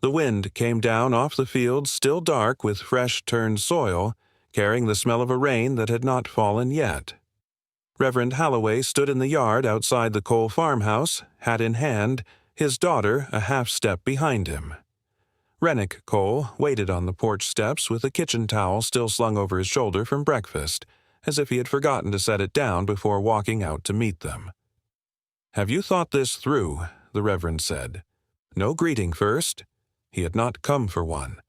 The wind came down off the fields still dark with fresh-turned soil, carrying the smell of a rain that had not fallen yet. Reverend Halloway stood in the yard outside the Cole farmhouse, hat in hand, his daughter a half-step behind him. Rennick Cole waited on the porch steps with a kitchen towel still slung over his shoulder from breakfast, as if he had forgotten to set it down before walking out to meet them. "Have you thought this through?" the Reverend said. "No greeting first." He had not come for one.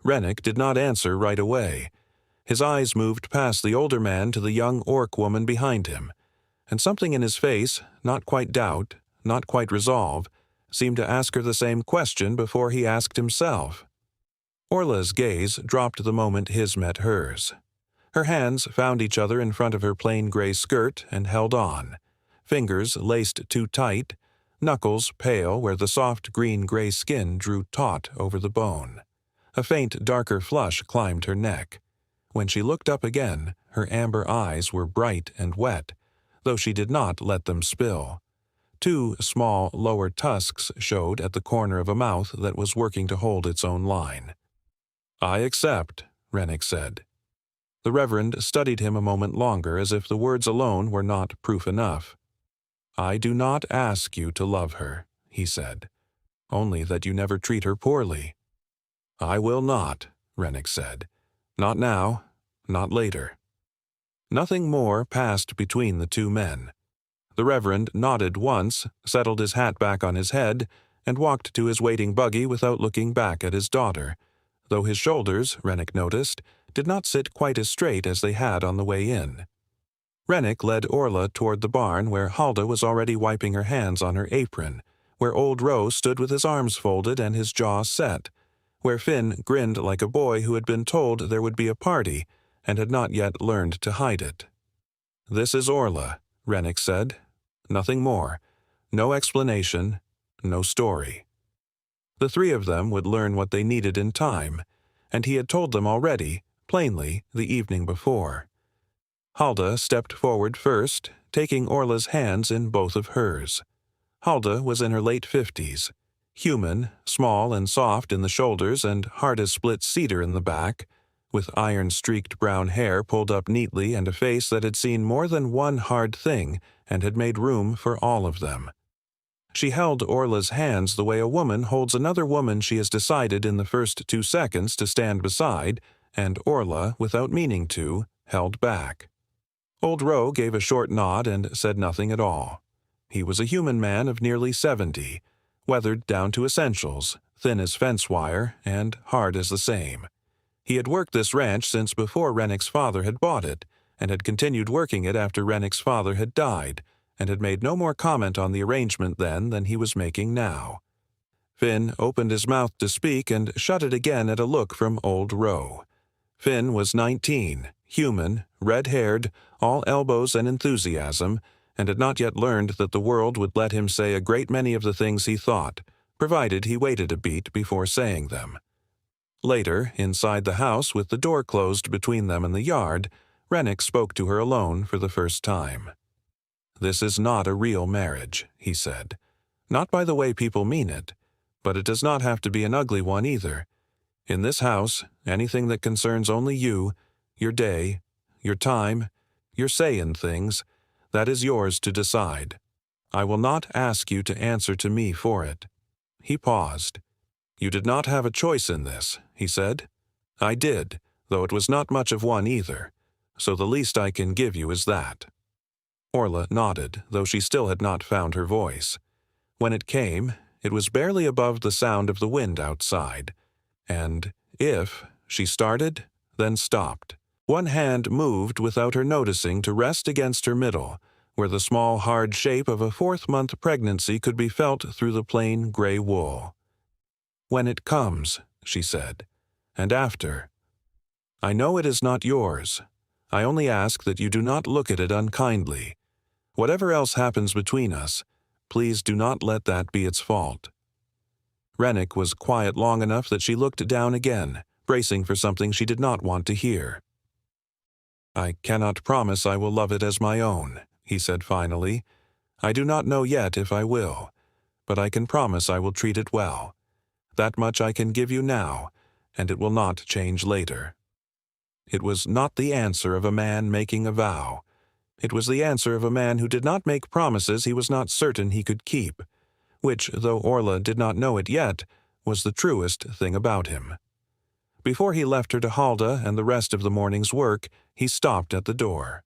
Rennick did not answer right away. His eyes moved past the older man to the young orc woman behind him, and something in his face, not quite doubt, not quite resolve, seemed to ask her the same question before he asked himself. Orla's gaze dropped the moment his met hers. Her hands found each other in front of her plain gray skirt and held on, fingers laced too tight, knuckles pale where the soft green-gray skin drew taut over the bone. A faint, darker flush climbed her neck. When she looked up again, her amber eyes were bright and wet, though she did not let them spill. 2 small lower tusks showed at the corner of a mouth that was working to hold its own line. "I accept," Rennick said. The Reverend studied him a moment longer as if the words alone were not proof enough. "I do not ask you to love her," he said, "only that you never treat her poorly." "I will not," Rennick said. "Not now, not later." Nothing more passed between the two men. The Reverend nodded once, settled his hat back on his head, and walked to his waiting buggy without looking back at his daughter, though his shoulders, Rennick noticed, did not sit quite as straight as they had on the way in. Rennick led Orla toward the barn where Halda was already wiping her hands on her apron, where old Ro stood with his arms folded and his jaw set, where Finn grinned like a boy who had been told there would be a party and had not yet learned to hide it. "This is Orla," Rennick said. Nothing more. No explanation. No story. The 3 of them would learn what they needed in time, and he had told them already, plainly, the evening before. Halda stepped forward first, taking Orla's hands in both of hers. Halda was in her late 50s, human, small and soft in the shoulders and hard as split cedar in the back, with iron-streaked brown hair pulled up neatly and a face that had seen more than one hard thing and had made room for all of them. She held Orla's hands the way a woman holds another woman she has decided in the first 2 seconds to stand beside, and Orla, without meaning to, held back. Old Ro gave a short nod and said nothing at all. He was a human man of nearly 70, weathered down to essentials, thin as fence wire, and hard as the same. He had worked this ranch since before Rennick's father had bought it, and had continued working it after Rennick's father had died, and had made no more comment on the arrangement then than he was making now. Finn opened his mouth to speak and shut it again at a look from old Ro. Finn was 19, human, red-haired, all elbows and enthusiasm, and had not yet learned that the world would let him say a great many of the things he thought, provided he waited a beat before saying them. Later, inside the house with the door closed between them and the yard, Rennick spoke to her alone for the first time. "This is not a real marriage," he said. "Not by the way people mean it, but it does not have to be an ugly one either. In this house, anything that concerns only you, your day, your time, your say in things, that is yours to decide. I will not ask you to answer to me for it." He paused. "You did not have a choice in this," he said. "I did, though it was not much of one either, so the least I can give you is that." Orla nodded, though she still had not found her voice. When it came, it was barely above the sound of the wind outside, and if she started, then stopped. One hand moved without her noticing to rest against her middle, where the small hard shape of a 4th-month pregnancy could be felt through the plain gray wool. "When it comes," she said, "and after. I know it is not yours. I only ask that you do not look at it unkindly. Whatever else happens between us, please do not let that be its fault." Rennick was quiet long enough that she looked down again, bracing for something she did not want to hear. "I cannot promise I will love it as my own," he said finally. "I do not know yet if I will, but I can promise I will treat it well. That much I can give you now, and it will not change later." It was not the answer of a man making a vow. It was the answer of a man who did not make promises he was not certain he could keep, which, though Orla did not know it yet, was the truest thing about him. Before he left her to Halda and the rest of the morning's work, he stopped at the door.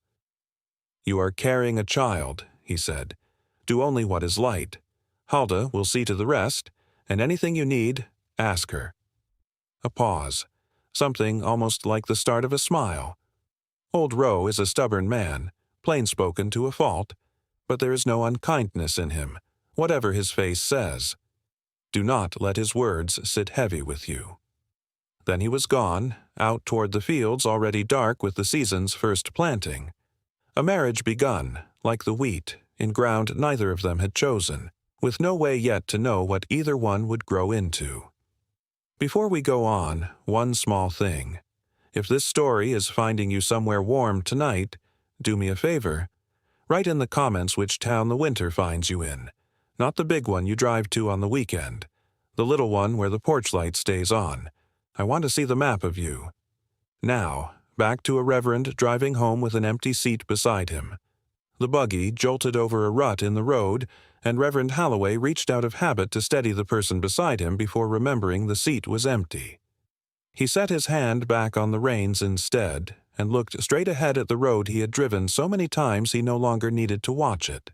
"You are carrying a child," he said. "Do only what is light. Halda will see to the rest, and anything you need, ask her." A pause. Something almost like the start of a smile. Old Roe is a stubborn man, plain-spoken to a fault, but there is no unkindness in him, whatever his face says. Do not let his words sit heavy with you. Then he was gone, out toward the fields already dark with the season's first planting. A marriage begun, like the wheat, in ground neither of them had chosen, with no way yet to know what either one would grow into. Before we go on, one small thing. If this story is finding you somewhere warm tonight, do me a favor. Write in the comments which town the winter finds you in. Not the big one you drive to on the weekend. The little one where the porch light stays on. I want to see the map of you. Now, back to a reverend driving home with an empty seat beside him. The buggy jolted over a rut in the road, and Reverend Halloway reached out of habit to steady the person beside him before remembering the seat was empty. He set his hand back on the reins instead, and looked straight ahead at the road he had driven so many times he no longer needed to watch it.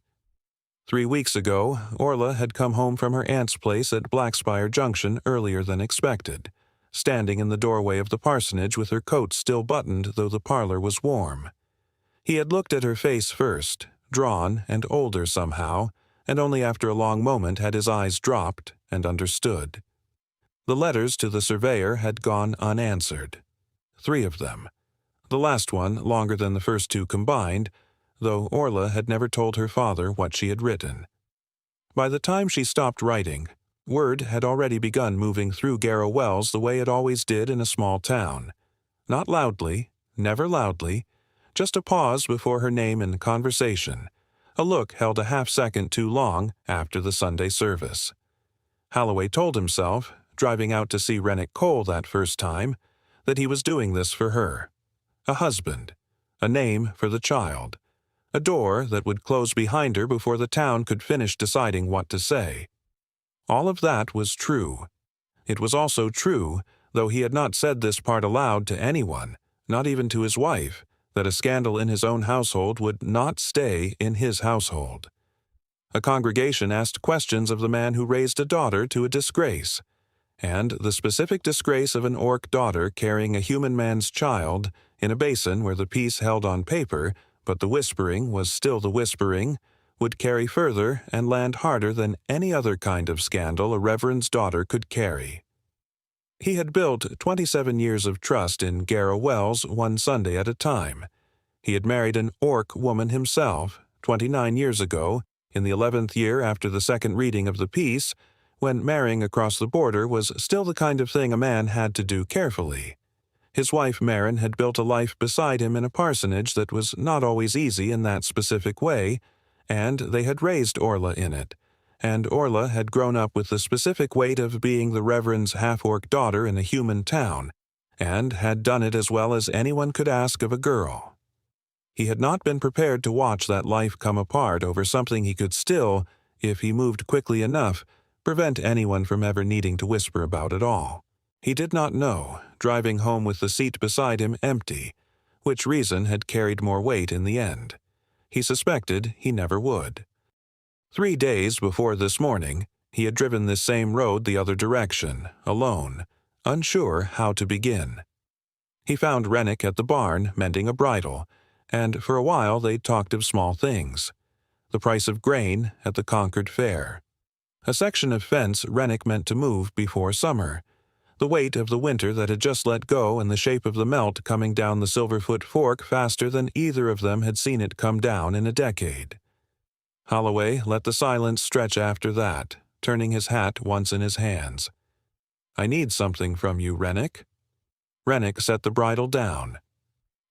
3 weeks ago, Orla had come home from her aunt's place at Blackspire Junction earlier than expected, standing in the doorway of the parsonage with her coat still buttoned though the parlor was warm. He had looked at her face first, drawn and older somehow, and only after a long moment had his eyes dropped and understood. The letters to the surveyor had gone unanswered. 3 of them. The last one longer than the first 2 combined, though Orla had never told her father what she had written. By the time she stopped writing, word had already begun moving through Garrow Wells the way it always did in a small town. Not loudly, never loudly, just a pause before her name in conversation, a look held a half-second too long after the Sunday service. Halloway told himself, driving out to see Rennick Cole that first time, that he was doing this for her. A husband, a name for the child, a door that would close behind her before the town could finish deciding what to say. All of that was true. It was also true, though he had not said this part aloud to anyone, not even to his wife, that a scandal in his own household would not stay in his household. A congregation asked questions of the man who raised a daughter to a disgrace, and the specific disgrace of an orc daughter carrying a human man's child in a basin where the peace held on paper, but the whispering was still the whispering, would carry further and land harder than any other kind of scandal a reverend's daughter could carry. He had built 27 years of trust in Garrow Wells one Sunday at a time. He had married an orc woman himself, 29 years ago, in the 11th year after the second reading of the peace, when marrying across the border was still the kind of thing a man had to do carefully. His wife Marin had built a life beside him in a parsonage that was not always easy in that specific way, and they had raised Orla in it, and Orla had grown up with the specific weight of being the Reverend's half-orc daughter in a human town, and had done it as well as anyone could ask of a girl. He had not been prepared to watch that life come apart over something he could still, if he moved quickly enough, prevent anyone from ever needing to whisper about at all. He did not know, driving home with the seat beside him empty, which reason had carried more weight in the end. He suspected he never would. 3 days before this morning, he had driven this same road the other direction, alone, unsure how to begin. He found Rennick at the barn mending a bridle, and for a while they talked of small things. The price of grain at the Concord Fair. A section of fence Rennick meant to move before summer. The weight of the winter that had just let go and the shape of the melt coming down the Silverfoot Fork faster than either of them had seen it come down in a decade. Halloway let the silence stretch after that, turning his hat once in his hands. "I need something from you, Rennick." Rennick set the bridle down.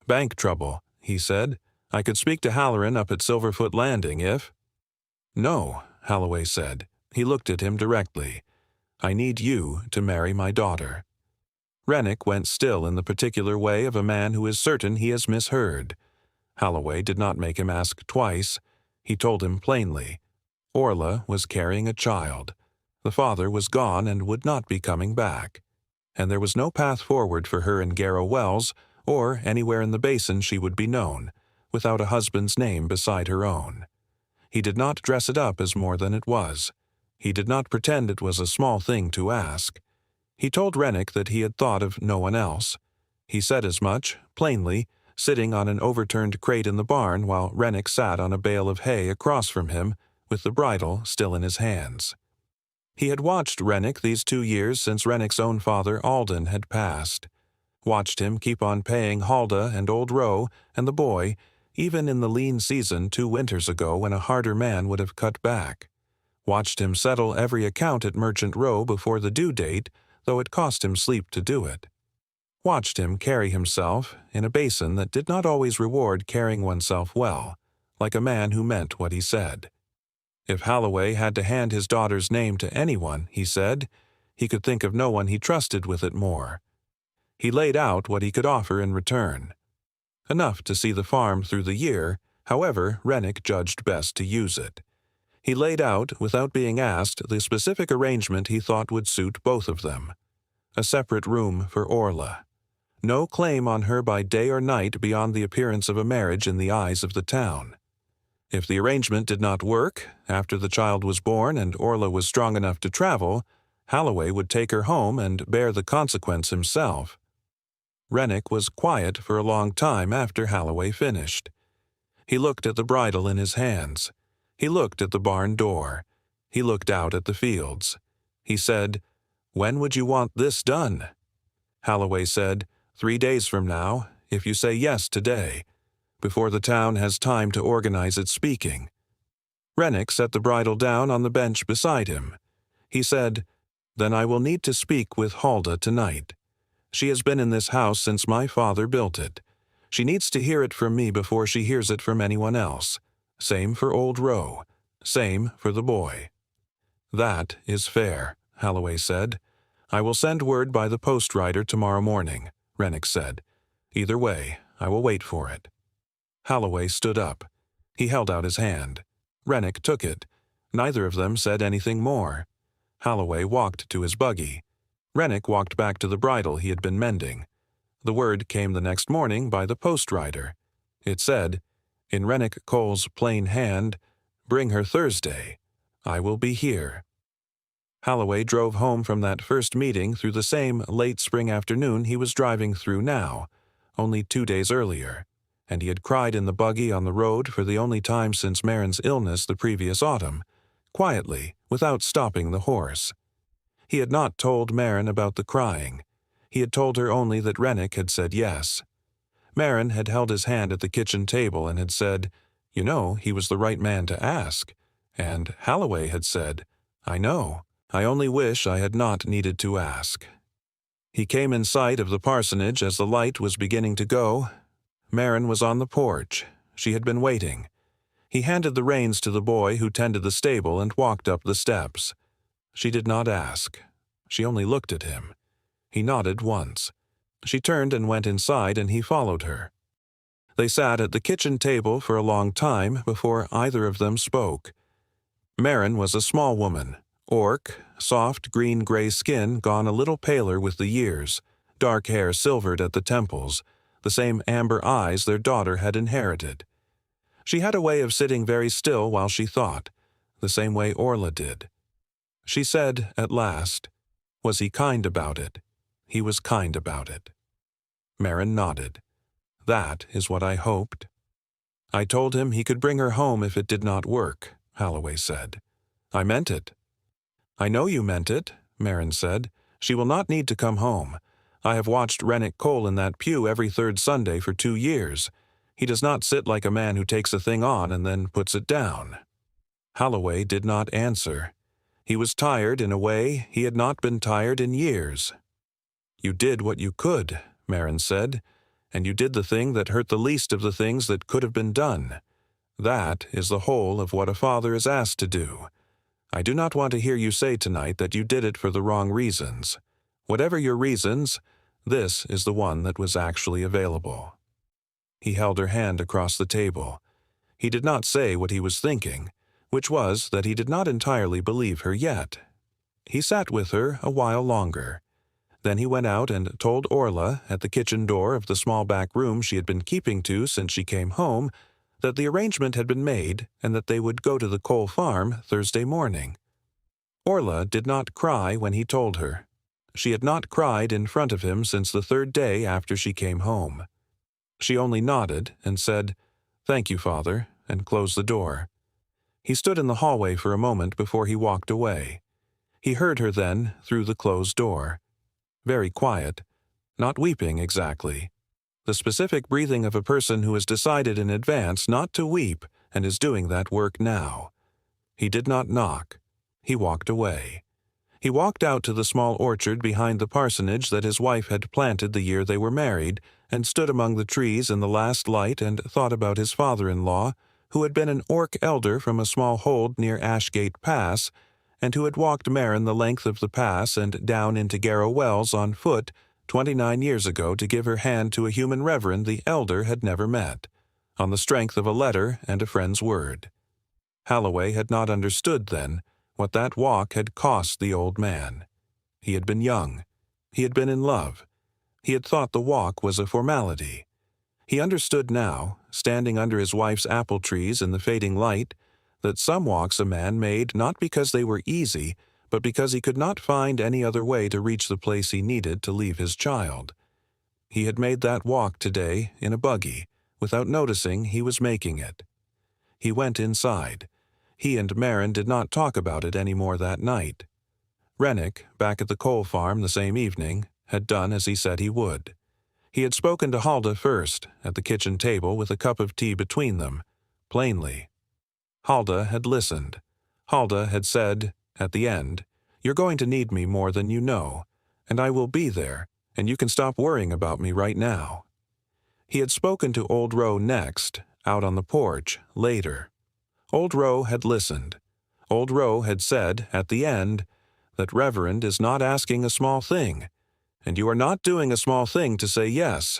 "Bank trouble," he said. "I could speak to Halloran up at Silverfoot Landing if—" "No," Halloway said. He looked at him directly. I need you to marry my daughter." Rennick went still in the particular way of a man who is certain he has misheard. Halloway did not make him ask twice. He told him plainly. Orla was carrying a child. The father was gone and would not be coming back. And there was no path forward for her in Garrow Wells, or anywhere in the basin she would be known, without a husband's name beside her own. He did not dress it up as more than it was. He did not pretend it was a small thing to ask. He told Rennick that he had thought of no one else. He said as much, plainly, sitting on an overturned crate in the barn while Rennick sat on a bale of hay across from him, with the bridle still in his hands. He had watched Rennick these 2 years since Rennick's own father, Alden, had passed. Watched him keep on paying Halda and Old Roe and the boy, even in the lean season 2 winters ago when a harder man would have cut back. Watched him settle every account at Merchant Row before the due date, though it cost him sleep to do it. Watched him carry himself in a basin that did not always reward carrying oneself well, like a man who meant what he said. If Halloway had to hand his daughter's name to anyone, he said, he could think of no one he trusted with it more. He laid out what he could offer in return. Enough to see the farm through the year, however Rennick judged best to use it. He laid out, without being asked, the specific arrangement he thought would suit both of them. A separate room for Orla. No claim on her by day or night beyond the appearance of a marriage in the eyes of the town. If the arrangement did not work, after the child was born and Orla was strong enough to travel, Halloway would take her home and bear the consequence himself. Rennick was quiet for a long time after Halloway finished. He looked at the bridle in his hands. He looked at the barn door. He looked out at the fields. He said, "When would you want this done?" Halloway said, 3 days from now, if you say yes today, before the town has time to organize its speaking. Rennick set the bridle down on the bench beside him. He said, "Then I will need to speak with Halda tonight. She has been in this house since my father built it. She needs to hear it from me before she hears it from anyone else. Same for Old Roe. Same for the boy." "That is fair," Halloway said. "I will send word by the post rider tomorrow morning," Rennick said. "Either way, I will wait for it." Halloway stood up. He held out his hand. Rennick took it. Neither of them said anything more. Halloway walked to his buggy. Rennick walked back to the bridle he had been mending. The word came the next morning by the post rider. It said, in Rennick Cole's plain hand, "Bring her Thursday. I will be here." Halloway drove home from that first meeting through the same late spring afternoon he was driving through now, only 2 days earlier, and he had cried in the buggy on the road for the only time since Marin's illness the previous autumn, quietly, without stopping the horse. He had not told Marin about the crying. He had told her only that Rennick had said yes. Marin had held his hand at the kitchen table and had said, "You know, he was the right man to ask." And Halloway had said, "I know. I only wish I had not needed to ask." He came in sight of the parsonage as the light was beginning to go. Marin was on the porch. She had been waiting. He handed the reins to the boy who tended the stable and walked up the steps. She did not ask. She only looked at him. He nodded once. She turned and went inside, and he followed her. They sat at the kitchen table for a long time before either of them spoke. Marin was a small woman, orc, soft green-gray skin gone a little paler with the years, dark hair silvered at the temples, the same amber eyes their daughter had inherited. She had a way of sitting very still while she thought, the same way Orla did. She said, at last, "Was he kind about it?" "He was kind about it." Marin nodded. "That is what I hoped." "I told him he could bring her home if it did not work," Halloway said. "I meant it." "I know you meant it," Marin said. "She will not need to come home. I have watched Rennick Cole in that pew every 3rd Sunday for 2 years. He does not sit like a man who takes a thing on and then puts it down." Halloway did not answer. He was tired in a way he had not been tired in years. "You did what you could," Marin said, "and you did the thing that hurt the least of the things that could have been done. That is the whole of what a father is asked to do. I do not want to hear you say tonight that you did it for the wrong reasons. Whatever your reasons, this is the one that was actually available." He held her hand across the table. He did not say what he was thinking, which was that he did not entirely believe her yet. He sat with her a while longer. Then he went out and told Orla at the kitchen door of the small back room she had been keeping to since she came home that the arrangement had been made and that they would go to the Cole farm Thursday morning. Orla did not cry when he told her. She had not cried in front of him since the third day after she came home. She only nodded and said, "Thank you, Father," and closed the door. He stood in the hallway for a moment before he walked away. He heard her then through the closed door. Very quiet, not weeping exactly. The specific breathing of a person who has decided in advance not to weep and is doing that work now. He did not knock. He walked away. He walked out to the small orchard behind the parsonage that his wife had planted the year they were married, and stood among the trees in the last light and thought about his father-in-law, who had been an orc elder from a small hold near Ashgate Pass, and who had walked Marin the length of the pass and down into Garrow Wells on foot 29 years ago to give her hand to a human reverend the elder had never met, on the strength of a letter and a friend's word. Halloway had not understood then what that walk had cost the old man. He had been young. He had been in love. He had thought the walk was a formality. He understood now, standing under his wife's apple trees in the fading light, that some walks a man made not because they were easy, but because he could not find any other way to reach the place he needed to leave his child. He had made that walk today in a buggy, without noticing he was making it. He went inside. He and Marin did not talk about it any more that night. Rennick, back at the Cole farm the same evening, had done as he said he would. He had spoken to Halda first, at the kitchen table with a cup of tea between them, plainly. Halda had listened. Halda had said, at the end, "You're going to need me more than you know, and I will be there, and you can stop worrying about me right now." He had spoken to Old Row next, out on the porch, later. Old Row had listened. Old Row had said, at the end, that Reverend is not asking a small thing, and you are not doing a small thing to say yes.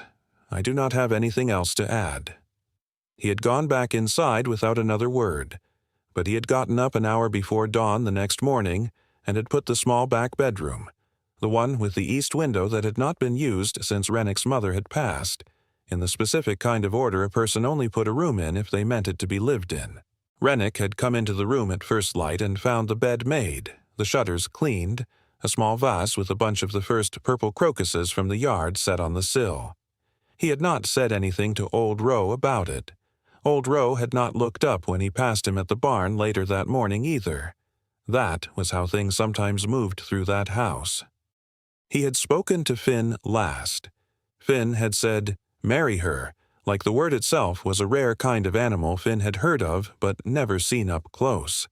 I do not have anything else to add. He had gone back inside without another word, but he had gotten up an hour before dawn the next morning and had put the small back bedroom, the one with the east window that had not been used since Rennick's mother had passed, in the specific kind of order a person only put a room in if they meant it to be lived in. Rennick had come into the room at first light and found the bed made, the shutters cleaned, a small vase with a bunch of the first purple crocuses from the yard set on the sill. He had not said anything to Old Row about it. Old Row had not looked up when he passed him at the barn later that morning either. That was how things sometimes moved through that house. He had spoken to Finn last. Finn had said, "Marry her," like the word itself was a rare kind of animal Finn had heard of but never seen up close.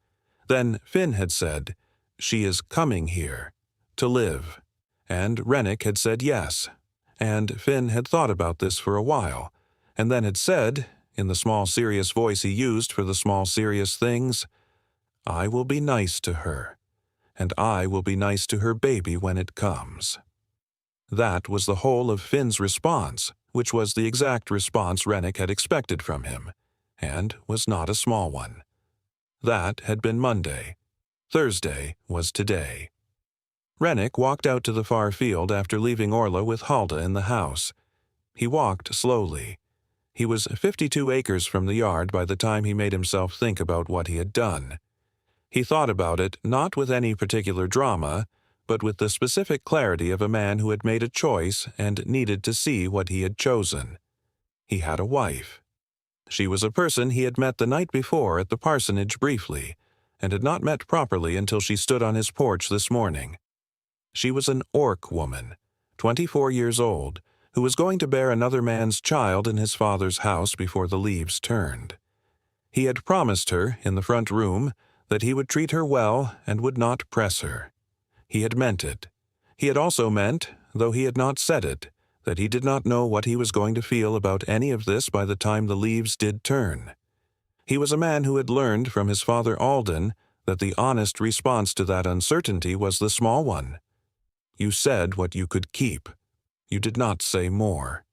Then Finn had said, "She is coming here, to live." And Rennick had said yes. And Finn had thought about this for a while, and then had said, in the small serious voice he used for the small serious things, "I will be nice to her, and I will be nice to her baby when it comes." That was the whole of Finn's response, which was the exact response Rennick had expected from him, and was not a small one. That had been Monday. Thursday was today. Rennick walked out to the far field after leaving Orla with Halda in the house. He walked slowly. He was 52 acres from the yard by the time he made himself think about what he had done. He thought about it not with any particular drama, but with the specific clarity of a man who had made a choice and needed to see what he had chosen. He had a wife. She was a person he had met the night before at the parsonage briefly, and had not met properly until she stood on his porch this morning. She was an orc woman, 24 years old, who was going to bear another man's child in his father's house before the leaves turned. He had promised her, in the front room, that he would treat her well and would not press her. He had meant it. He had also meant, though he had not said it, that he did not know what he was going to feel about any of this by the time the leaves did turn. He was a man who had learned from his father Alden that the honest response to that uncertainty was the small one. You said what you could keep. You did not say more.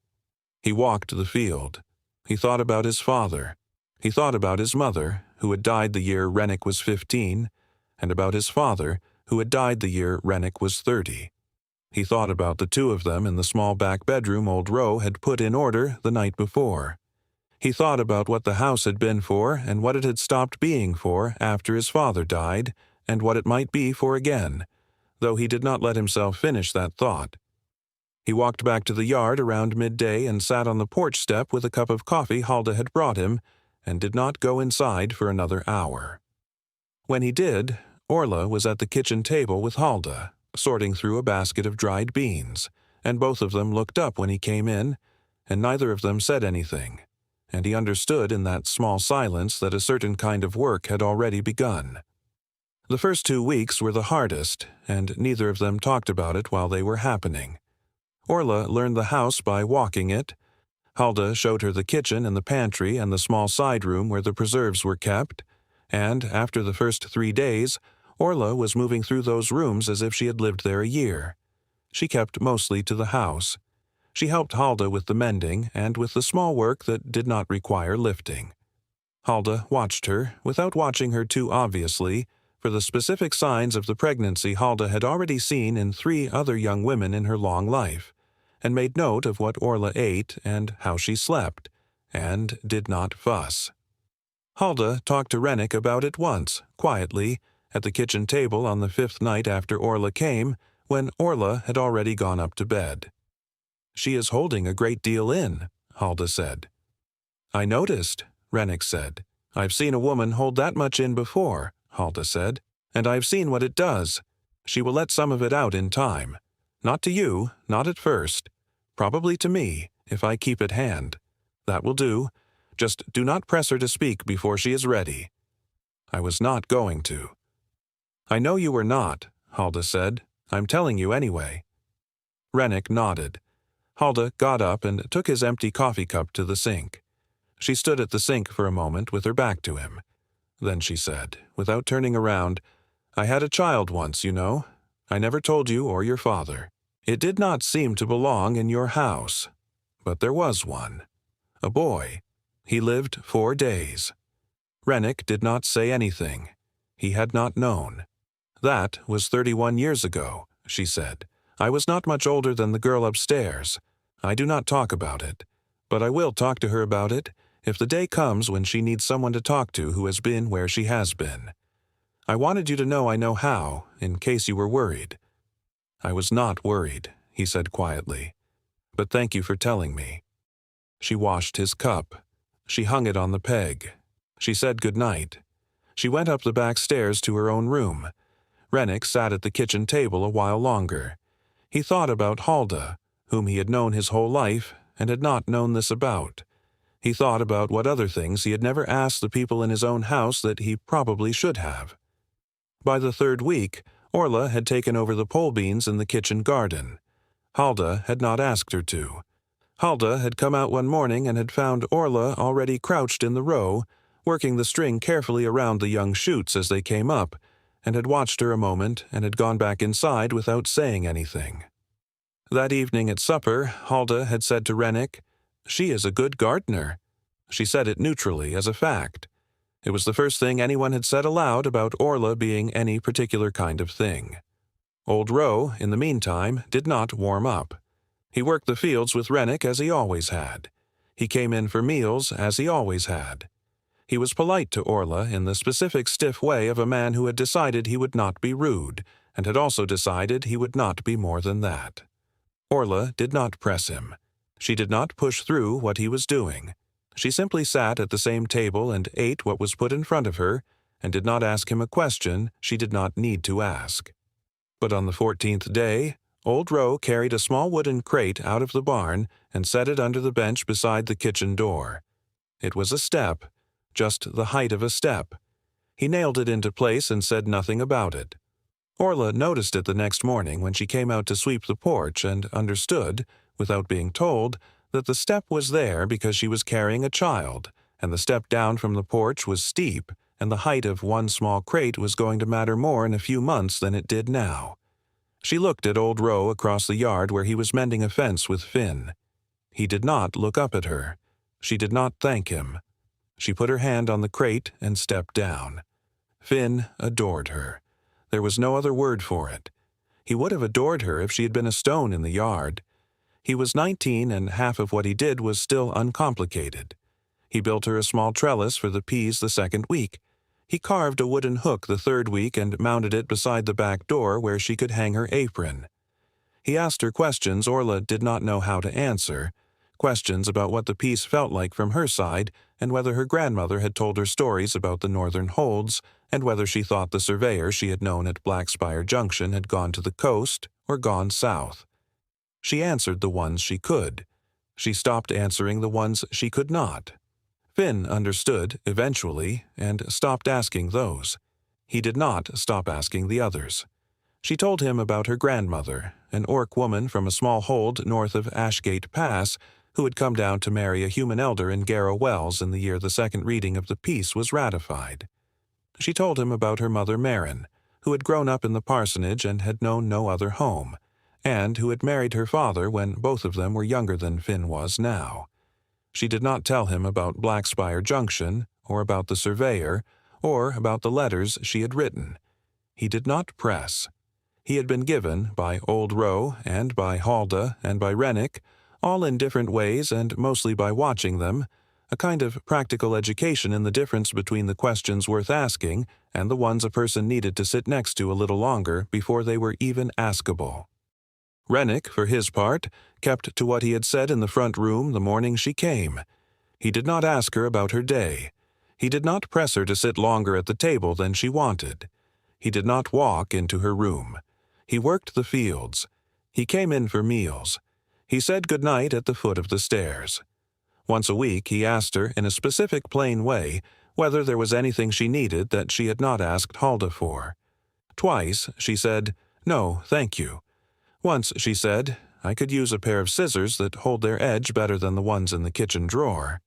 He walked the field. He thought about his father. He thought about his mother, who had died the year Rennick was 15, and about his father, who had died the year Rennick was 30. He thought about the two of them in the small back bedroom old Roe had put in order the night before. He thought about what the house had been for and what it had stopped being for after his father died, and what it might be for again, though he did not let himself finish that thought. He walked back to the yard around midday and sat on the porch step with a cup of coffee Hulda had brought him, and did not go inside for another hour. When he did, Orla was at the kitchen table with Hulda, sorting through a basket of dried beans, and both of them looked up when he came in, and neither of them said anything, and he understood in that small silence that a certain kind of work had already begun. The first 2 weeks were the hardest, and neither of them talked about it while they were happening. Orla learned the house by walking it. Hulda showed her the kitchen and the pantry and the small side room where the preserves were kept, and after the first 3 days, Orla was moving through those rooms as if she had lived there a year. She kept mostly to the house. She helped Hulda with the mending and with the small work that did not require lifting. Hulda watched her, without watching her too obviously, for the specific signs of the pregnancy Hulda had already seen in 3 other young women in her long life, and made note of what Orla ate and how she slept, and did not fuss. Hulda talked to Rennick about it once, quietly, at the kitchen table on the 5th night after Orla came, when Orla had already gone up to bed. "She is holding a great deal in," Hulda said. "I noticed," Rennick said. "I've seen a woman hold that much in before," Hulda said, "and I've seen what it does. She will let some of it out in time. Not to you, not at first. Probably to me, if I keep at hand. That will do. Just do not press her to speak before she is ready." "I was not going to." "I know you were not," Hulda said. "I'm telling you anyway." Rennick nodded. Hulda got up and took his empty coffee cup to the sink. She stood at the sink for a moment with her back to him. Then she said, without turning around, "I had a child once, you know. I never told you or your father. It did not seem to belong in your house. But there was one. A boy. He lived 4 days." Rennick did not say anything. He had not known. "That was 31 years ago," she said. "I was not much older than the girl upstairs. I do not talk about it. But I will talk to her about it if the day comes when she needs someone to talk to who has been where she has been. I wanted you to know I know how, in case you were worried." "I was not worried," he said quietly. "But thank you for telling me." She washed his cup. She hung it on the peg. She said good night. She went up the back stairs to her own room. Rennick sat at the kitchen table a while longer. He thought about Hulda, whom he had known his whole life and had not known this about. He thought about what other things he had never asked the people in his own house that he probably should have. By the 3rd week, Orla had taken over the pole beans in the kitchen garden. Hulda had not asked her to. Hulda had come out one morning and had found Orla already crouched in the row, working the string carefully around the young shoots as they came up, and had watched her a moment and had gone back inside without saying anything. That evening at supper, Hulda had said to Rennick, "She is a good gardener." She said it neutrally, as a fact. It was the first thing anyone had said aloud about Orla being any particular kind of thing. Old Roe, in the meantime, did not warm up. He worked the fields with Rennick as he always had. He came in for meals as he always had. He was polite to Orla in the specific stiff way of a man who had decided he would not be rude, and had also decided he would not be more than that. Orla did not press him. She did not push through what he was doing. She simply sat at the same table and ate what was put in front of her, and did not ask him a question she did not need to ask. But on the 14th day, old Roe carried a small wooden crate out of the barn and set it under the bench beside the kitchen door. It was a step, just the height of a step. He nailed it into place and said nothing about it. Orla noticed it the next morning when she came out to sweep the porch and understood, without being told, that the step was there because she was carrying a child, and the step down from the porch was steep, and the height of one small crate was going to matter more in a few months than it did now. She looked at old Roe across the yard where he was mending a fence with Finn. He did not look up at her. She did not thank him. She put her hand on the crate and stepped down. Finn adored her. There was no other word for it. He would have adored her if she had been a stone in the yard. He was 19, and half of what he did was still uncomplicated. He built her a small trellis for the peas the second week. He carved a wooden hook the third week and mounted it beside the back door where she could hang her apron. He asked her questions Orla did not know how to answer, questions about what the peace felt like from her side, and whether her grandmother had told her stories about the northern holds, and whether she thought the surveyor she had known at Blackspire Junction had gone to the coast or gone south. She answered the ones she could. She stopped answering the ones she could not. Finn understood, eventually, and stopped asking those. He did not stop asking the others. She told him about her grandmother, an orc woman from a small hold north of Ashgate Pass, who had come down to marry a human elder in Garrow Wells in the year the second reading of the peace was ratified. She told him about her mother Marina, who had grown up in the parsonage and had known no other home, and who had married her father when both of them were younger than Finn was now. She did not tell him about Blackspire Junction, or about the surveyor, or about the letters she had written. He did not press. He had been given, by old Roe, and by Halda, and by Rennick, all in different ways and mostly by watching them, a kind of practical education in the difference between the questions worth asking and the ones a person needed to sit next to a little longer before they were even askable. Rennick, for his part, kept to what he had said in the front room the morning she came. He did not ask her about her day. He did not press her to sit longer at the table than she wanted. He did not walk into her room. He worked the fields. He came in for meals. He said good night at the foot of the stairs. Once a week he asked her in a specific plain way whether there was anything she needed that she had not asked Halda for. Twice she said, "No, thank you." Once she said, "I could use a pair of scissors that hold their edge better than the ones in the kitchen drawer."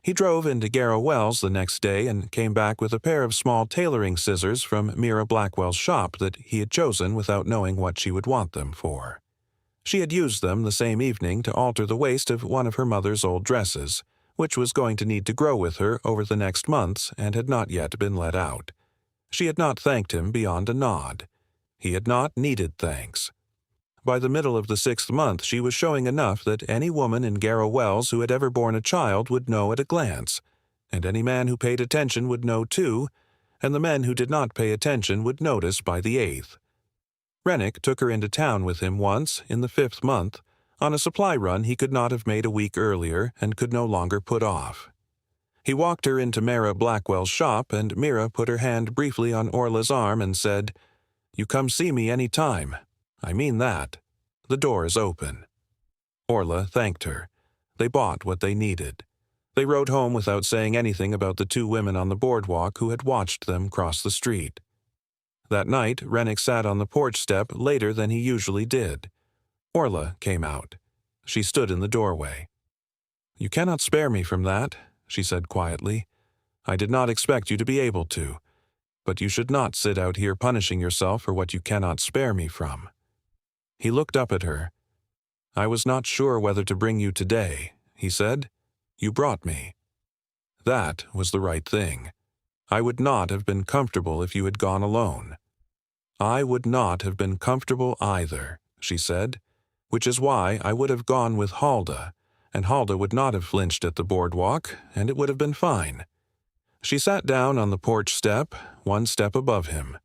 He drove into Garrow Wells the next day and came back with a pair of small tailoring scissors from Mira Blackwell's shop that he had chosen without knowing what she would want them for. She had used them the same evening to alter the waist of one of her mother's old dresses, which was going to need to grow with her over the next months and had not yet been let out. She had not thanked him beyond a nod. He had not needed thanks. By the middle of the 6th month she was showing enough that any woman in Garrow Wells who had ever borne a child would know at a glance, and any man who paid attention would know too, and the men who did not pay attention would notice by the 8th. Rennick took her into town with him once, in the 5th month, on a supply run he could not have made a week earlier and could no longer put off. He walked her into Mira Blackwell's shop, and Mira put her hand briefly on Orla's arm and said, "You come see me any time. I mean that. The door is open." Orla thanked her. They bought what they needed. They rode home without saying anything about the two women on the boardwalk who had watched them cross the street. That night, Rennick sat on the porch step later than he usually did. Orla came out. She stood in the doorway. "You cannot spare me from that," she said quietly. "I did not expect you to be able to. But you should not sit out here punishing yourself for what you cannot spare me from." He looked up at her. "I was not sure whether to bring you today," he said. "You brought me. That was the right thing. I would not have been comfortable if you had gone alone." "I would not have been comfortable either," she said, "which is why I would have gone with Halda, and Halda would not have flinched at the boardwalk, and it would have been fine." She sat down on the porch step, one step above him.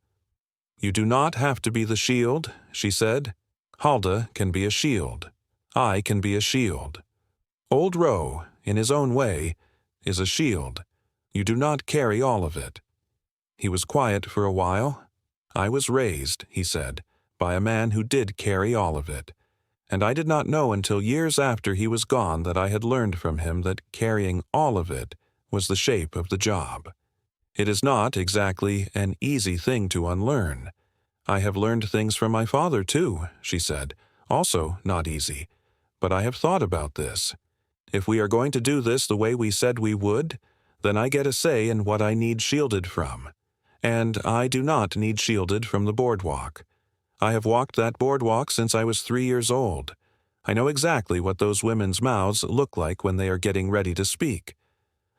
"You do not have to be the shield," she said. "Halda can be a shield. I can be a shield. Old Roe, in his own way, is a shield. You do not carry all of it." He was quiet for a while. "I was raised," he said, "by a man who did carry all of it. And I did not know until years after he was gone that I had learned from him that carrying all of it was the shape of the job. It is not exactly an easy thing to unlearn. I have learned things from my father, too," she said, "also not easy. But I have thought about this. If we are going to do this the way we said we would, Then I get a say in what I need shielded from. And I do not need shielded from the boardwalk. I have walked that boardwalk since I was 3 years old. I know exactly what those women's mouths look like when they are getting ready to speak.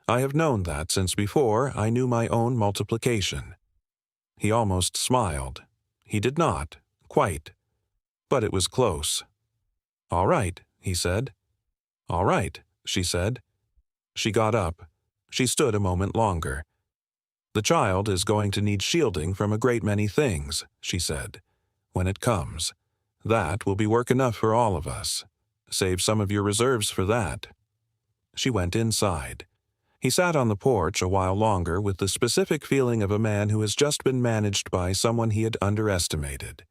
I have known that since before I knew my own multiplication." He almost smiled. He did not, quite. But it was close. "All right," he said. "All right," she said. She got up. She stood a moment longer. "The child is going to need shielding from a great many things," she said, "when it comes. That will be work enough for all of us. Save some of your reserves for that." She went inside. He sat on the porch a while longer with the specific feeling of a man who has just been managed by someone he had underestimated.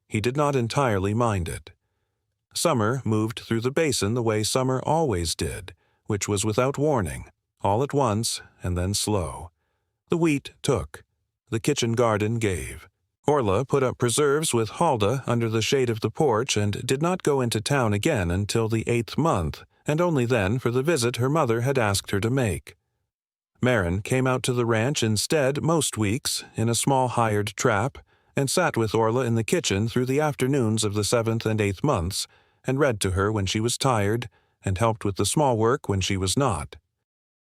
He did not entirely mind it. Summer moved through the basin the way summer always did, which was without warning, all at once, and then slow. The wheat took. The kitchen garden gave. Orla put up preserves with Halda under the shade of the porch and did not go into town again until the 8th month, and only then for the visit her mother had asked her to make. Marin came out to the ranch instead most weeks in a small hired trap, and sat with Orla in the kitchen through the afternoons of the 7th and 8th months, and read to her when she was tired, and helped with the small work when she was not.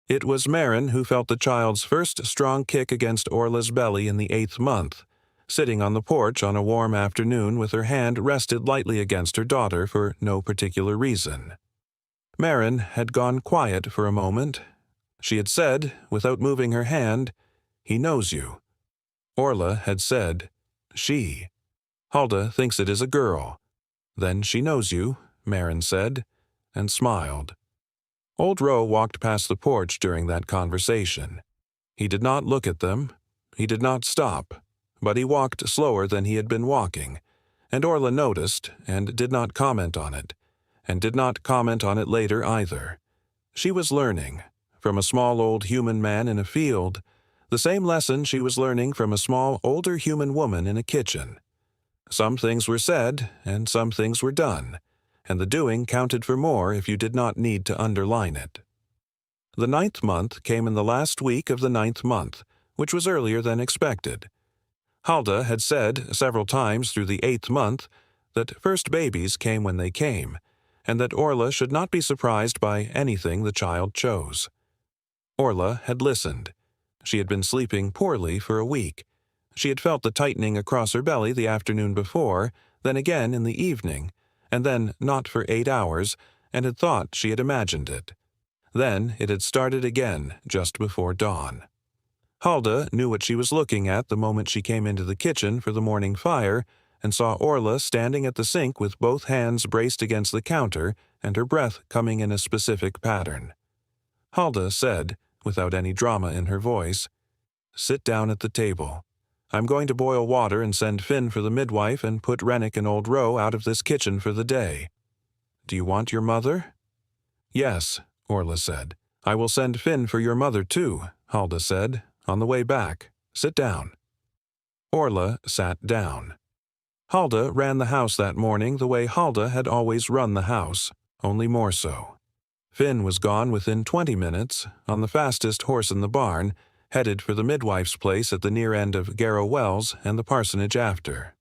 It was Marin who felt the child's first strong kick against Orla's belly in the 8th month, sitting on the porch on a warm afternoon with her hand rested lightly against her daughter for no particular reason. Marin had gone quiet for a moment. She had said, without moving her hand, "He knows you." Orla had said, "She. Halda thinks it is a girl." "Then she knows you," Marin said, and smiled. Old Roe walked past the porch during that conversation. He did not look at them. He did not stop, but he walked slower than he had been walking, and Orla noticed and did not comment on it, and did not comment on it later either. She was learning, from a small old human man in a field, the same lesson she was learning from a small older human woman in a kitchen. Some things were said, and some things were done, and the doing counted for more if you did not need to underline it. The 9th month came in the last week of the 9th month, which was earlier than expected. Halda had said several times through the 8th month that first babies came when they came, and that Orla should not be surprised by anything the child chose. Orla had listened. She had been sleeping poorly for a week. She had felt the tightening across her belly the afternoon before, then again in the evening, and then not for 8 hours, and had thought she had imagined it. Then it had started again just before dawn. Halda knew what she was looking at the moment she came into the kitchen for the morning fire and saw Orla standing at the sink with both hands braced against the counter and her breath coming in a specific pattern. Halda said, without any drama in her voice, "Sit down at the table. I'm going to boil water and send Finn for the midwife and put Rennick and Old Roe out of this kitchen for the day. Do you want your mother?" "Yes," Orla said. "I will send Finn for your mother too," Halda said, "on the way back. Sit down." Orla sat down. Halda ran the house that morning the way Halda had always run the house, only more so. Finn was gone within 20 minutes, on the fastest horse in the barn, headed for the midwife's place at the near end of Garrow Wells and the parsonage after.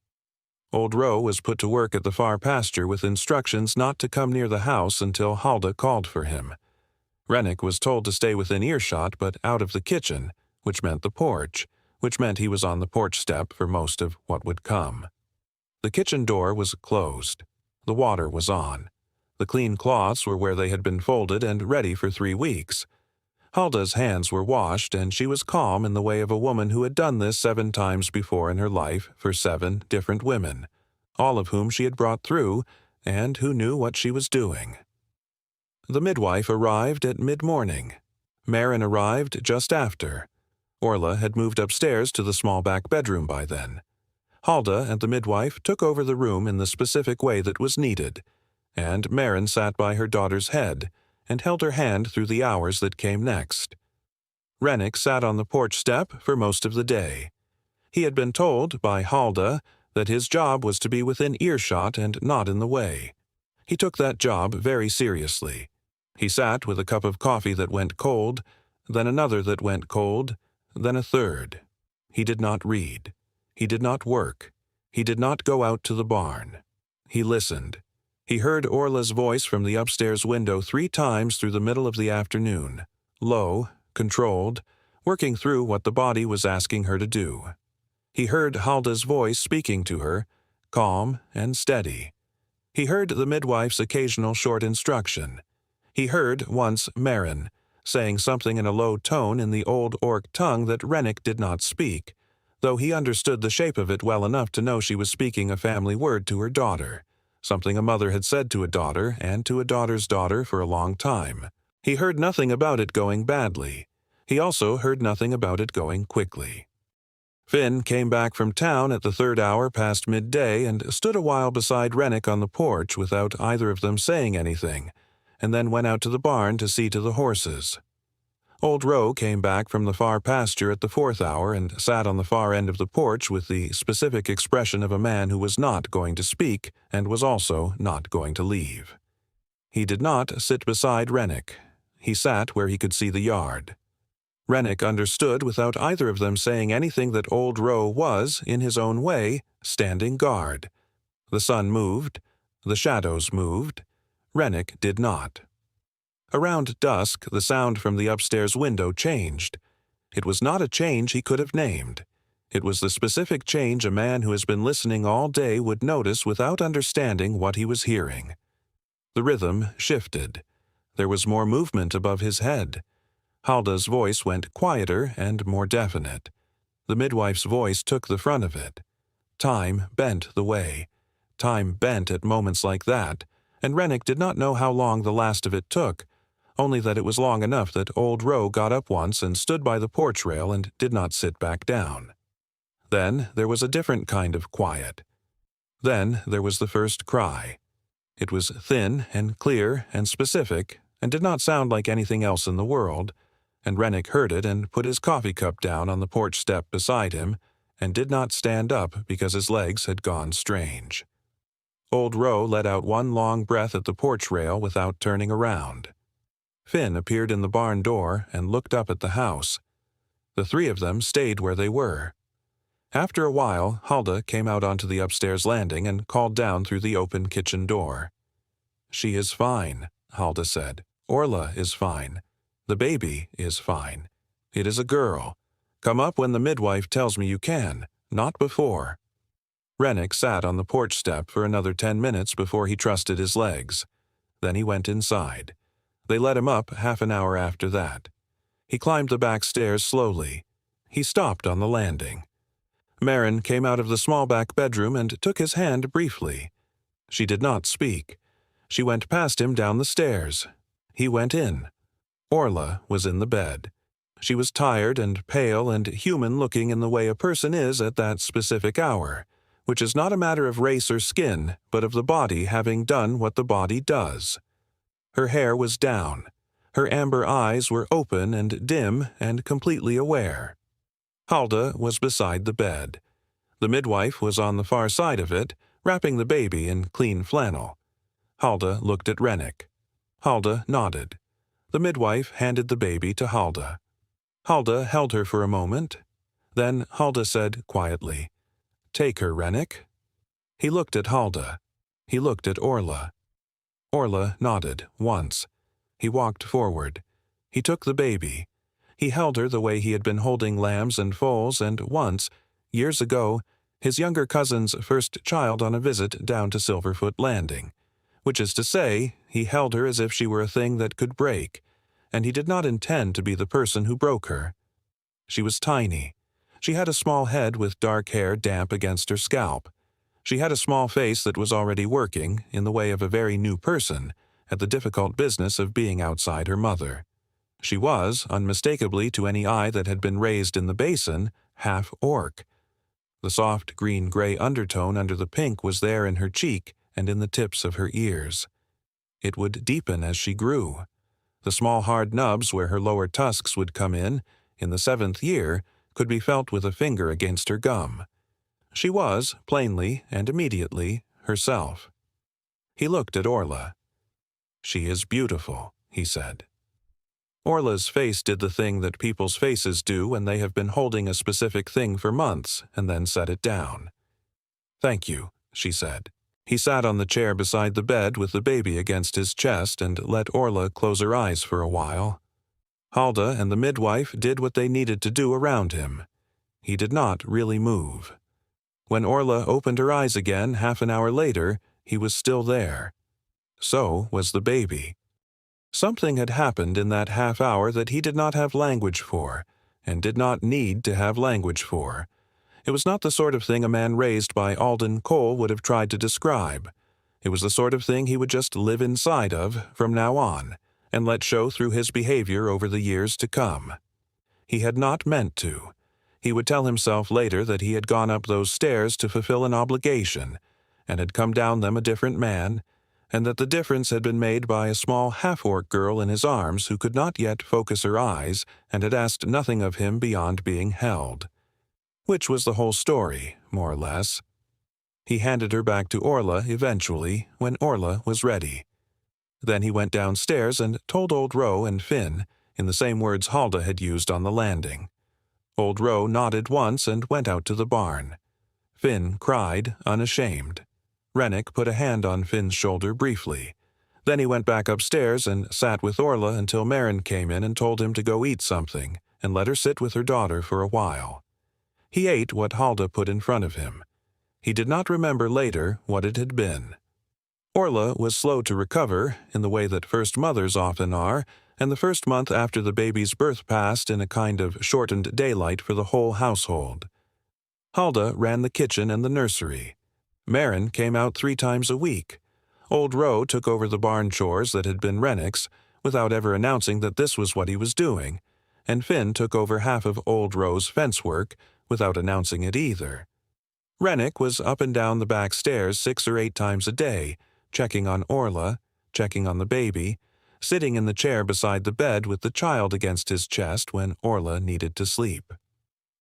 Old Roe was put to work at the far pasture with instructions not to come near the house until Halda called for him. Rennick was told to stay within earshot but out of the kitchen, which meant the porch, which meant he was on the porch step for most of what would come. The kitchen door was closed. The water was on. The clean cloths were where they had been folded and ready for 3 weeks. Halda's hands were washed, and she was calm in the way of a woman who had done this 7 times before in her life for 7 different women, all of whom she had brought through, and who knew what she was doing. The midwife arrived at mid-morning. Marin arrived just after. Orla had moved upstairs to the small back bedroom by then. Halda and the midwife took over the room in the specific way that was needed, and Marin sat by her daughter's head and held her hand through the hours that came next. Rennick sat on the porch step for most of the day. He had been told by Halda that his job was to be within earshot and not in the way. He took that job very seriously. He sat with a cup of coffee that went cold, then another that went cold, then a third. He did not read. He did not work. He did not go out to the barn. He listened. He heard Orla's voice from the upstairs window 3 times through the middle of the afternoon, low, controlled, working through what the body was asking her to do. He heard Halda's voice speaking to her, calm and steady. He heard the midwife's occasional short instruction. He heard, once, Marina, saying something in a low tone in the old orc tongue that Rennick did not speak, though he understood the shape of it well enough to know she was speaking a family word to her daughter, something a mother had said to a daughter and to a daughter's daughter for a long time. He heard nothing about it going badly. He also heard nothing about it going quickly. Finn came back from town at the 3rd hour past midday and stood a while beside Rennick on the porch without either of them saying anything, and then went out to the barn to see to the horses. Old Roe came back from the far pasture at the 4th hour and sat on the far end of the porch with the specific expression of a man who was not going to speak and was also not going to leave. He did not sit beside Rennick. He sat where he could see the yard. Rennick understood without either of them saying anything that Old Roe was, in his own way, standing guard. The sun moved. The shadows moved. Rennick did not. Around dusk, the sound from the upstairs window changed. It was not a change he could have named. It was the specific change a man who has been listening all day would notice without understanding what he was hearing. The rhythm shifted. There was more movement above his head. Halda's voice went quieter and more definite. The midwife's voice took the front of it. Time bent the way. Time bent at moments like that, and Rennick did not know how long the last of it took, only that it was long enough that Old Roe got up once and stood by the porch rail and did not sit back down. Then there was a different kind of quiet. Then there was the first cry. It was thin and clear and specific and did not sound like anything else in the world, and Rennick heard it and put his coffee cup down on the porch step beside him and did not stand up because his legs had gone strange. Old Roe let out one long breath at the porch rail without turning around. Finn appeared in the barn door and looked up at the house. The 3 of them stayed where they were. After a while, Halda came out onto the upstairs landing and called down through the open kitchen door. "She is fine," Halda said. "Orla is fine. The baby is fine. It is a girl. Come up when the midwife tells me you can, not before." Rennick sat on the porch step for another 10 minutes before he trusted his legs. Then he went inside. They let him up half an hour after that. He climbed the back stairs slowly. He stopped on the landing. Marina came out of the small back bedroom and took his hand briefly. She did not speak. She went past him down the stairs. He went in. Orla was in the bed. She was tired and pale and human-looking in the way a person is at that specific hour, which is not a matter of race or skin, but of the body having done what the body does. Her hair was down. Her amber eyes were open and dim and completely aware. Halda was beside the bed. The midwife was on the far side of it, wrapping the baby in clean flannel. Halda looked at Rennick. Halda nodded. The midwife handed the baby to Halda. Halda held her for a moment. Then Halda said quietly, "Take her, Rennick." He looked at Halda. He looked at Orla. Orla nodded once. He walked forward. He took the baby. He held her the way he had been holding lambs and foals and once, years ago, his younger cousin's first child on a visit down to Silverfoot Landing, which is to say, he held her as if she were a thing that could break, and he did not intend to be the person who broke her. She was tiny. She had a small head with dark hair damp against her scalp. She had a small face that was already working, in the way of a very new person, at the difficult business of being outside her mother. She was, unmistakably to any eye that had been raised in the basin, half-orc. The soft green-gray undertone under the pink was there in her cheek and in the tips of her ears. It would deepen as she grew. The small hard nubs where her lower tusks would come in the 7th year, could be felt with a finger against her gum. She was, plainly and immediately, herself. He looked at Orla. "She is beautiful," he said. Orla's face did the thing that people's faces do when they have been holding a specific thing for months and then set it down. "Thank you," she said. He sat on the chair beside the bed with the baby against his chest and let Orla close her eyes for a while. Halda and the midwife did what they needed to do around him. He did not really move. When Orla opened her eyes again half an hour later, he was still there. So was the baby. Something had happened in that half hour that he did not have language for, and did not need to have language for. It was not the sort of thing a man raised by Alden Cole would have tried to describe. It was the sort of thing he would just live inside of from now on, and let show through his behavior over the years to come. He had not meant to. He would tell himself later that he had gone up those stairs to fulfill an obligation, and had come down them a different man, and that the difference had been made by a small half-orc girl in his arms who could not yet focus her eyes and had asked nothing of him beyond being held. Which was the whole story, more or less. He handed her back to Orla eventually, when Orla was ready. Then he went downstairs and told Old Roe and Finn, in the same words Halda had used on the landing. Old Roe nodded once and went out to the barn. Finn cried, unashamed. Rennick put a hand on Finn's shoulder briefly. Then he went back upstairs and sat with Orla until Marina came in and told him to go eat something, and let her sit with her daughter for a while. He ate what Halda put in front of him. He did not remember later what it had been. Orla was slow to recover, in the way that first mothers often are, and the first month after the baby's birth passed in a kind of shortened daylight for the whole household. Halda ran the kitchen and the nursery. Marina came out 3 times a week. Old Roe took over the barn chores that had been Rennick's, without ever announcing that this was what he was doing, and Finn took over half of Old Roe's fence work, without announcing it either. Rennick was up and down the back stairs 6 or 8 times a day, checking on Orla, checking on the baby, sitting in the chair beside the bed with the child against his chest when Orla needed to sleep.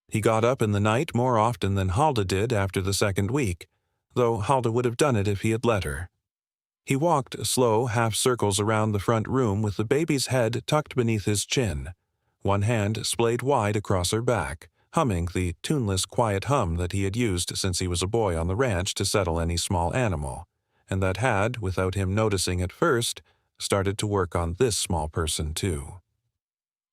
He got up in the night more often than Halda did after the 2nd week, though Halda would have done it if he had let her. He walked slow half-circles around the front room with the baby's head tucked beneath his chin, one hand splayed wide across her back, humming the tuneless quiet hum that he had used since he was a boy on the ranch to settle any small animal, and that had, without him noticing at first, started to work on this small person too.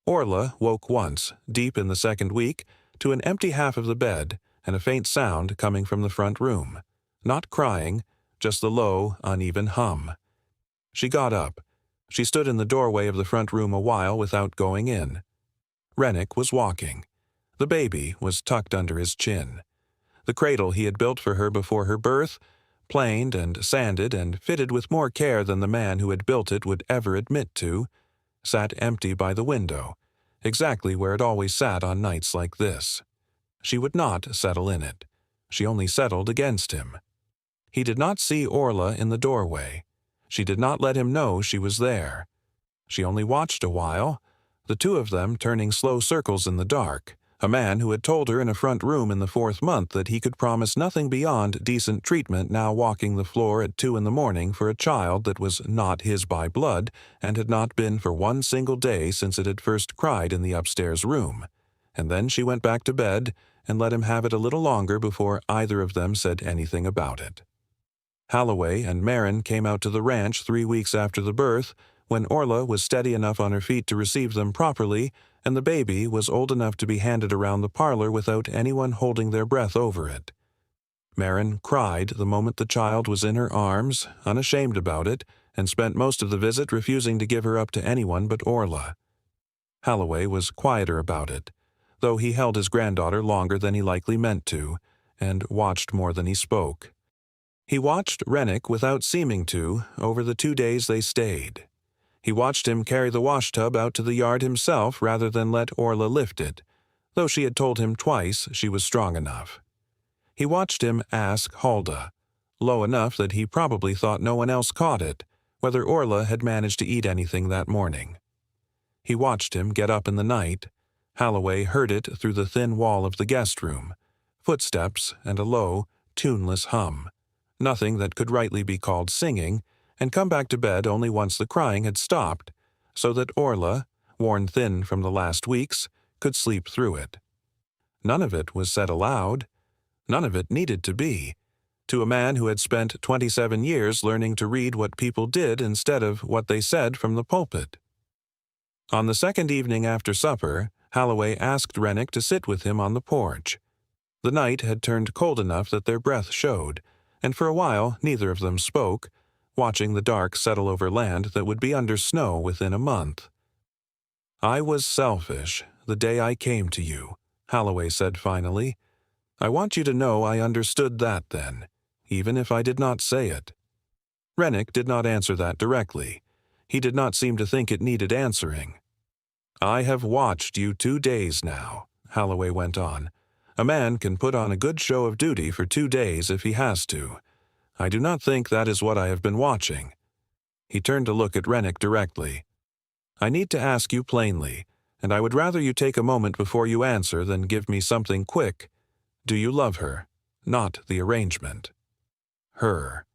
Orla woke once, deep in the 2nd week, to an empty half of the bed and a faint sound coming from the front room. Not crying, just the low, uneven hum. She got up. She stood in the doorway of the front room a while without going in. Rennick was walking. The baby was tucked under his chin. The cradle he had built for her before her birth, planed and sanded and fitted with more care than the man who had built it would ever admit to, sat empty by the window, exactly where it always sat on nights like this. She would not settle in it. She only settled against him. He did not see Orla in the doorway. She did not let him know she was there. She only watched a while, the 2 of them turning slow circles in the dark, a man who had told her in a front room in the 4th month that he could promise nothing beyond decent treatment now walking the floor at 2 in the morning for a child that was not his by blood and had not been for 1 single day since it had first cried in the upstairs room. And then she went back to bed and let him have it a little longer before either of them said anything about it. Halloway and Marina came out to the ranch 3 weeks after the birth, when Orla was steady enough on her feet to receive them properly, and the baby was old enough to be handed around the parlor without anyone holding their breath over it. Marina cried the moment the child was in her arms, unashamed about it, and spent most of the visit refusing to give her up to anyone but Orla. Halloway was quieter about it, though he held his granddaughter longer than he likely meant to, and watched more than he spoke. He watched Rennick without seeming to over the 2 days they stayed. He watched him carry the washtub out to the yard himself rather than let Orla lift it, though she had told him twice she was strong enough. He watched him ask Halda, low enough that he probably thought no one else caught it, whether Orla had managed to eat anything that morning. He watched him get up in the night. Halloway heard it through the thin wall of the guest room, footsteps and a low, tuneless hum, nothing that could rightly be called singing, and come back to bed only once the crying had stopped, so that Orla, worn thin from the last weeks, could sleep through it. None of it was said aloud. None of it needed to be, to a man who had spent 27 years learning to read what people did instead of what they said from the pulpit. On the second evening after supper, Halloway asked Rennick to sit with him on the porch. The night had turned cold enough that their breath showed, and for a while neither of them spoke, watching the dark settle over land that would be under snow within a month. "I was selfish the day I came to you," Halloway said finally. "I want you to know I understood that then, even if I did not say it." Rennick did not answer that directly. He did not seem to think it needed answering. "I have watched you 2 days now," Halloway went on. "A man can put on a good show of duty for 2 days if he has to. I do not think that is what I have been watching." He turned to look at Rennick directly. "I need to ask you plainly, and I would rather you take a moment before you answer than give me something quick. Do you love her? Not the arrangement." Her.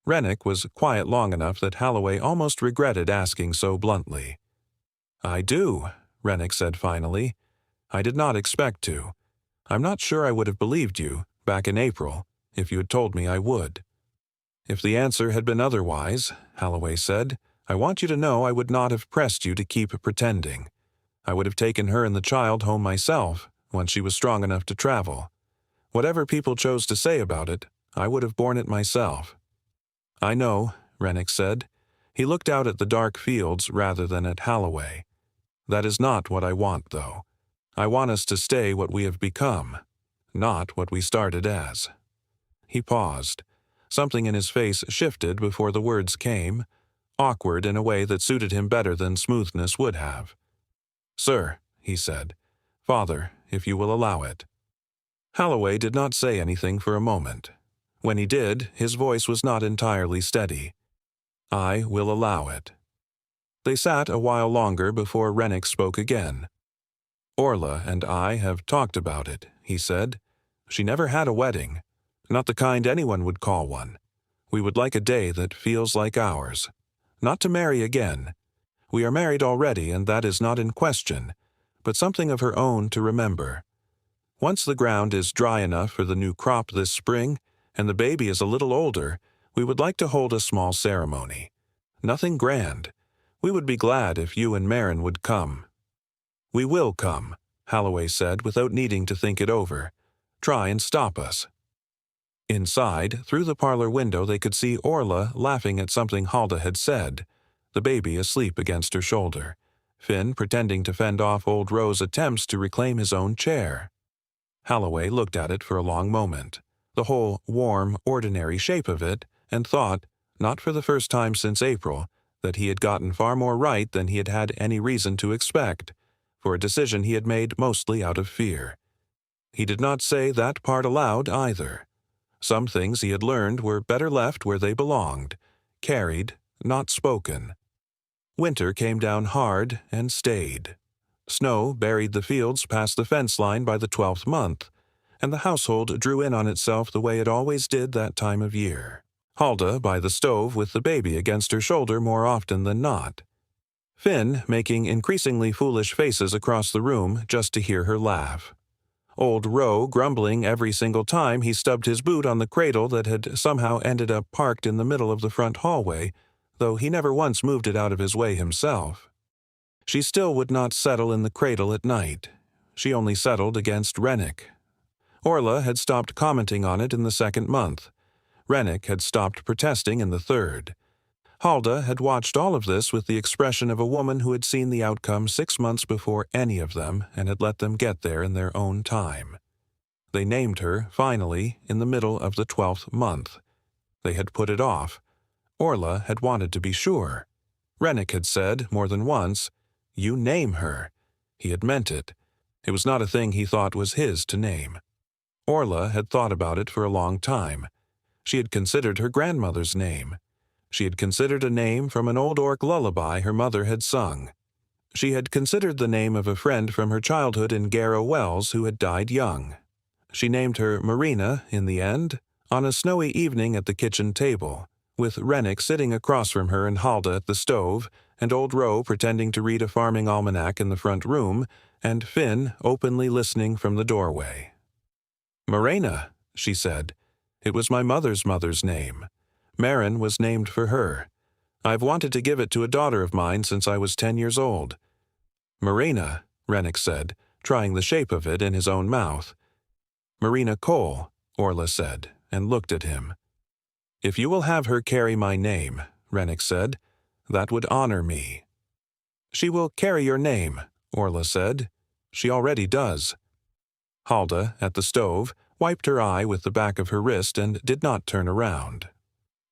Rennick was quiet long enough that Halloway almost regretted asking so bluntly. "I do," Rennick said finally. "I did not expect to. I'm not sure I would have believed you, back in April, if you had told me I would." "If the answer had been otherwise," Halloway said, "I want you to know I would not have pressed you to keep pretending. I would have taken her and the child home myself, once she was strong enough to travel. Whatever people chose to say about it, I would have borne it myself." "I know," Rennick said. He looked out at the dark fields rather than at Halloway. "That is not what I want, though. I want us to stay what we have become, not what we started as." He paused. Something in his face shifted before the words came, awkward in a way that suited him better than smoothness would have. "Sir," he said. "Father, if you will allow it." Halloway did not say anything for a moment. When he did, his voice was not entirely steady. "I will allow it." They sat a while longer before Rennick spoke again. "Orla and I have talked about it," he said. "She never had a wedding. Not the kind anyone would call one. We would like a day that feels like ours. Not to marry again. We are married already, and that is not in question, but something of her own to remember. Once the ground is dry enough for the new crop this spring, and the baby is a little older, we would like to hold a small ceremony. Nothing grand. We would be glad if you and Marin would come." "We will come," Halloway said without needing to think it over. "Try and stop us." Inside, through the parlor window, they could see Orla laughing at something Halda had said, the baby asleep against her shoulder, Finn pretending to fend off old Ro's attempts to reclaim his own chair. Halloway looked at it for a long moment, the whole warm, ordinary shape of it, and thought, not for the first time since April, that he had gotten far more right than he had had any reason to expect, for a decision he had made mostly out of fear. He did not say that part aloud either. Some things he had learned were better left where they belonged, carried, not spoken. Winter came down hard and stayed. Snow buried the fields past the fence line by the 12th month, and the household drew in on itself the way it always did that time of year. Halda by the stove with the baby against her shoulder more often than not. Finn making increasingly foolish faces across the room just to hear her laugh. Old Ro grumbling every single time he stubbed his boot on the cradle that had somehow ended up parked in the middle of the front hallway, though he never once moved it out of his way himself. She still would not settle in the cradle at night. She only settled against Rennick. Orla had stopped commenting on it in the 2nd month. Rennick had stopped protesting in the 3rd. Halda had watched all of this with the expression of a woman who had seen the outcome 6 months before any of them and had let them get there in their own time. They named her, finally, in the middle of the 12th month. They had put it off. Orla had wanted to be sure. Rennick had said, more than once, "You name her." He had meant it. It was not a thing he thought was his to name. Orla had thought about it for a long time. She had considered her grandmother's name. She had considered a name from an old orc lullaby her mother had sung. She had considered the name of a friend from her childhood in Garrow Wells who had died young. She named her Marina, in the end, on a snowy evening at the kitchen table, with Rennick sitting across from her and Halda at the stove, and Old Row pretending to read a farming almanac in the front room, and Finn openly listening from the doorway. "Marina," she said. "It was my mother's name. Marin was named for her. I've wanted to give it to a daughter of mine since I was 10 years old." "Marina," Rennick said, trying the shape of it in his own mouth. "Marina Cole," Orla said, and looked at him. "If you will have her carry my name," Rennick said, "that would honor me." "She will carry your name," Orla said. "She already does." Halda, at the stove, wiped her eye with the back of her wrist and did not turn around.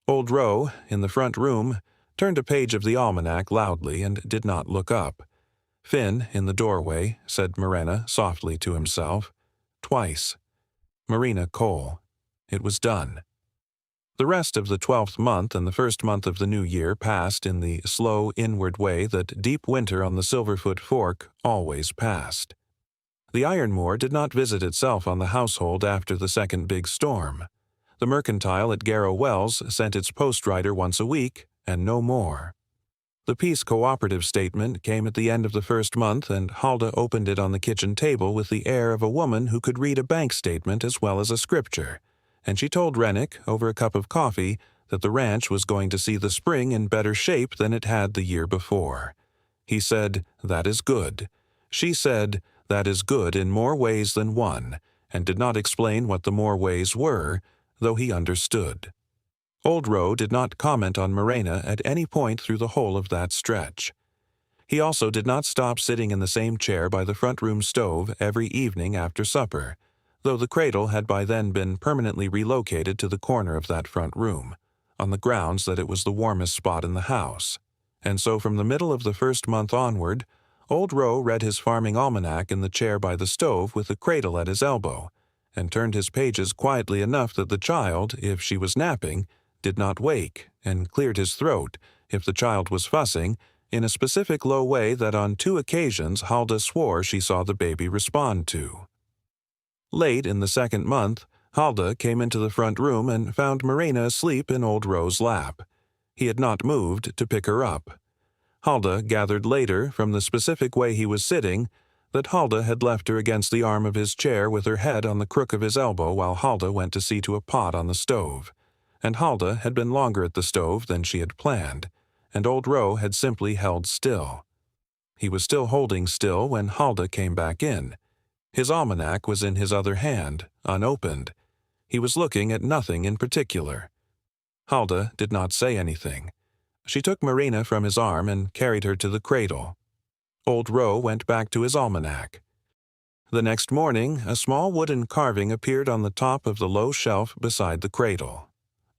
Old Row, in the front room, turned a page of the almanac loudly and did not look up. Finn, in the doorway, said Marina softly to himself. Twice. Marina Cole. It was done. The rest of the 12th month and the first month of the new year passed in the slow inward way that deep winter on the Silverfoot Fork always passed. The iron moor did not visit itself on the household after the second big storm. The mercantile at Garrow Wells sent its post-rider once a week, and no more. The peace cooperative statement came at the end of the first month, and Halda opened it on the kitchen table with the air of a woman who could read a bank statement as well as a scripture, and she told Rennick, over a cup of coffee, that the ranch was going to see the spring in better shape than it had the year before. He said, "That is good." She said, "That is good in more ways than one," and did not explain what the more ways were, though he understood. Old Row did not comment on Marina at any point through the whole of that stretch. He also did not stop sitting in the same chair by the front room stove every evening after supper, though the cradle had by then been permanently relocated to the corner of that front room, on the grounds that it was the warmest spot in the house. And so from the middle of the first month onward, Old Row read his farming almanac in the chair by the stove with the cradle at his elbow, and turned his pages quietly enough that the child, if she was napping, did not wake, and cleared his throat, if the child was fussing, in a specific low way that on 2 occasions Halda swore she saw the baby respond to. Late in the second month, Halda came into the front room and found Marina asleep in Old Row's lap. He had not moved to pick her up. Halda gathered later, from the specific way he was sitting, that Halda had left her against the arm of his chair with her head on the crook of his elbow while Halda went to see to a pot on the stove, and Halda had been longer at the stove than she had planned, and Old Row had simply held still. He was still holding still when Halda came back in. His almanac was in his other hand, unopened. He was looking at nothing in particular. Halda did not say anything. She took Marina from his arm and carried her to the cradle. Old Row went back to his almanac. The next morning, a small wooden carving appeared on the top of the low shelf beside the cradle.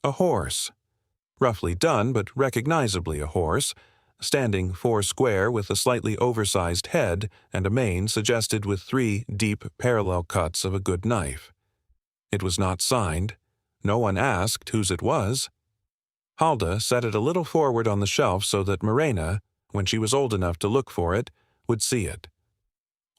A horse. Roughly done, but recognizably a horse, standing 4 square with a slightly oversized head and a mane suggested with 3 deep parallel cuts of a good knife. It was not signed. No one asked whose it was. Halda set it a little forward on the shelf so that Marina, when she was old enough to look for it, would see it.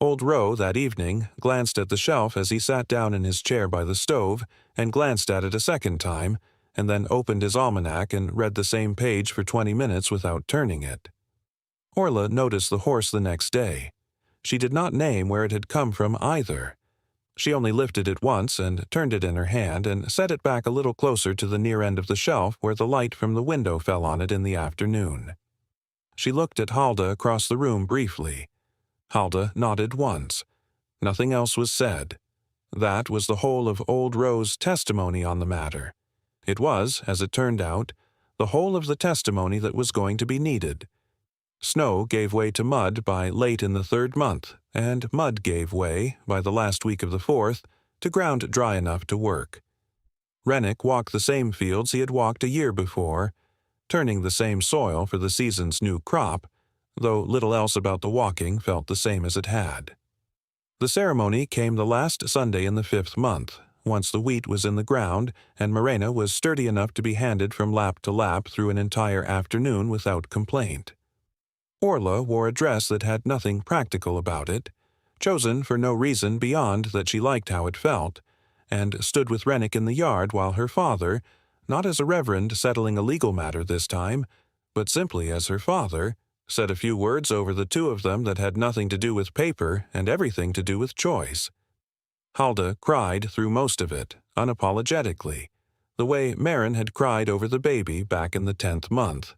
Old Row that evening glanced at the shelf as he sat down in his chair by the stove, and glanced at it a second time, and then opened his almanac and read the same page for 20 minutes without turning it. Orla noticed the horse the next day. She did not name where it had come from either. She only lifted it once and turned it in her hand and set it back a little closer to the near end of the shelf where the light from the window fell on it in the afternoon. She looked at Halda across the room briefly. Halda nodded once. Nothing else was said. That was the whole of Old Row's testimony on the matter. It was, as it turned out, the whole of the testimony that was going to be needed. Snow gave way to mud by late in the 3rd month, and mud gave way, by the last week of the 4th, to ground dry enough to work. Rennick walked the same fields he had walked a year before, turning the same soil for the season's new crop, though little else about the walking felt the same as it had. The ceremony came the last Sunday in the 5th month, once the wheat was in the ground, and Marina was sturdy enough to be handed from lap to lap through an entire afternoon without complaint. Orla wore a dress that had nothing practical about it, chosen for no reason beyond that she liked how it felt, and stood with Rennick in the yard while her father, not as a reverend settling a legal matter this time, but simply as her father, said a few words over the two of them that had nothing to do with paper and everything to do with choice. Halda cried through most of it, unapologetically, the way Marin had cried over the baby back in the 10th month.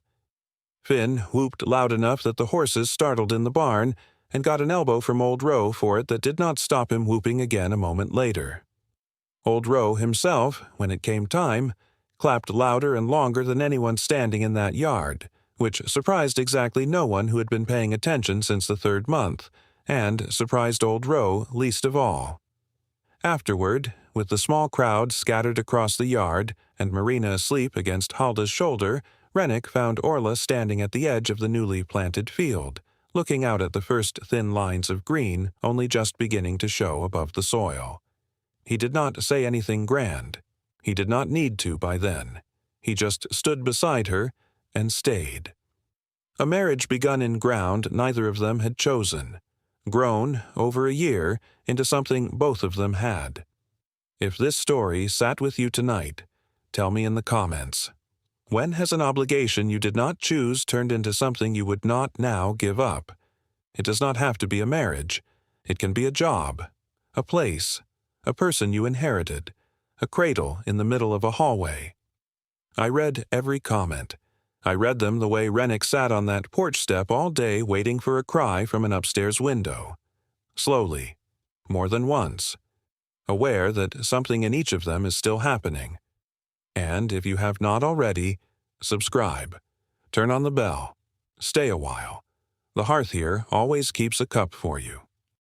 Finn whooped loud enough that the horses startled in the barn and got an elbow from Old Roe for it that did not stop him whooping again a moment later. Old Roe himself, when it came time, clapped louder and longer than anyone standing in that yard, which surprised exactly no one who had been paying attention since the 3rd month, and surprised Old Roe least of all. Afterward, with the small crowd scattered across the yard and Marina asleep against Halda's shoulder, Rennick found Orla standing at the edge of the newly planted field, looking out at the first thin lines of green only just beginning to show above the soil. He did not say anything grand. He did not need to by then. He just stood beside her and stayed. A marriage begun in ground neither of them had chosen, grown, over a year, into something both of them had. If this story sat with you tonight, tell me in the comments. When has an obligation you did not choose turned into something you would not now give up? It does not have to be a marriage. It can be a job, a place, a person you inherited, a cradle in the middle of a hallway. I read every comment. I read them the way Rennick sat on that porch step all day waiting for a cry from an upstairs window. Slowly, more than once, aware that something in each of them is still happening. And if you have not already, subscribe. Turn on the bell. Stay a while. The hearth here always keeps a cup for you.